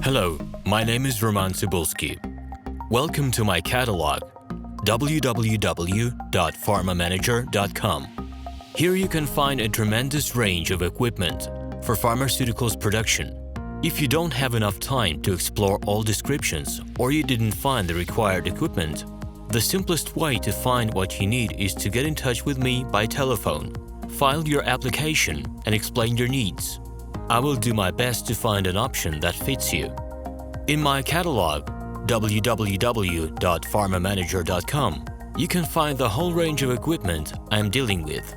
Hello, my name is RomanTsibulsky. Welcome to my catalog, www.pharmamanager.com. Here you can find a tremendous range of equipment for pharmaceuticals production. If you don't have enough time to explore all descriptions or you didn't find the required equipment, the simplest way to find what you need is to get in touch with me by telephone, file your application, and explain your needs. I will do my best to find an option that fits you. In my catalog, www.pharmamanager.com, you can find the whole range of equipment I am dealing with.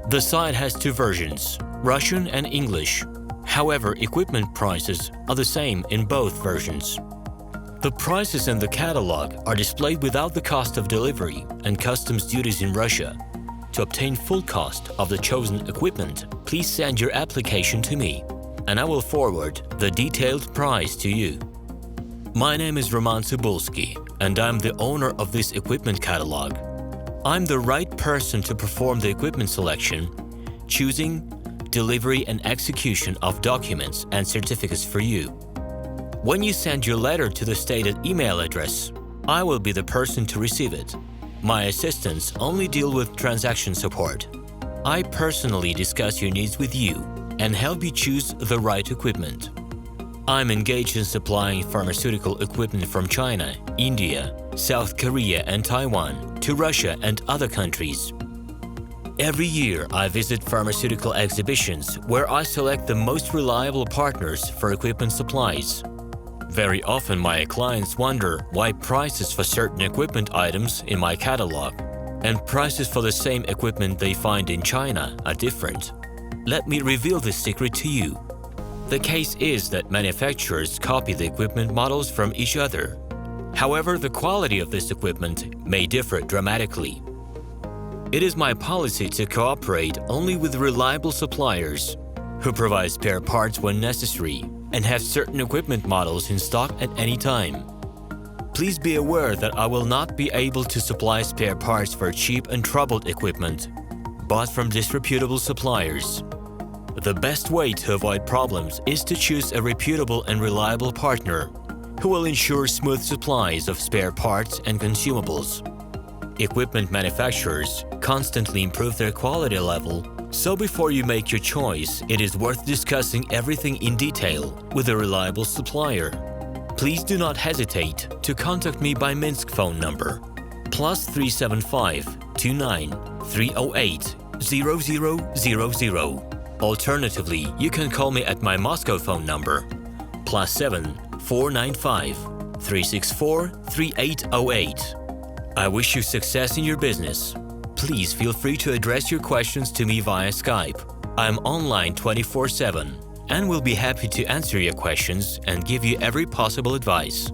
The site has two versions, Russian and English. However, equipment prices are the same in both versions. The prices in the catalog are displayed without the cost of delivery and customs duties in Russia. To obtain full cost of the chosen equipment, please send your application to me, and I will forward the detailed price to you. My name is RomanTsibulsky, and I'm the owner of this equipment catalog. I'm the right person to perform the equipment selection, choosing, delivery and execution of documents and certificates for you. When you send your letter to the stated email address, I will be the person to receive it. My assistants only deal with transaction support. I personally discuss your needs with you and help you choose the right equipment. I'm engaged in supplying pharmaceutical equipment from China, India, South Korea and Taiwan to Russia and other countries. Every year, I visit pharmaceutical exhibitions where I select the most reliable partners for equipment supplies. Very often, my clients wonder why prices for certain equipment items in my catalog and prices for the same equipment they find in China are different. Let me reveal this secret to you. The case is that manufacturers copy the equipment models from each other. However, the quality of this equipment may differ dramatically. It is my policy to cooperate only with reliable suppliers who provide spare parts when necessary and have certain equipment models in stock at any time. Please be aware that I will not be able to supply spare parts for cheap and troubled equipment, bought from disreputable suppliers. The best way to avoid problems is to choose a reputable and reliable partner who will ensure smooth supplies of spare parts and consumables. Equipment manufacturers constantly improve their quality level, so before you make your choice, it is worth discussing everything in detail with a reliable supplier. Please do not hesitate to contact me by Minsk phone number +375 29 308 0000. Alternatively, you can call me at my Moscow phone number +7 495 364 3808. I wish you success in your business. Please feel free to address your questions to me via Skype. I'm online 24/7 and will be happy to answer your questions and give you every possible advice.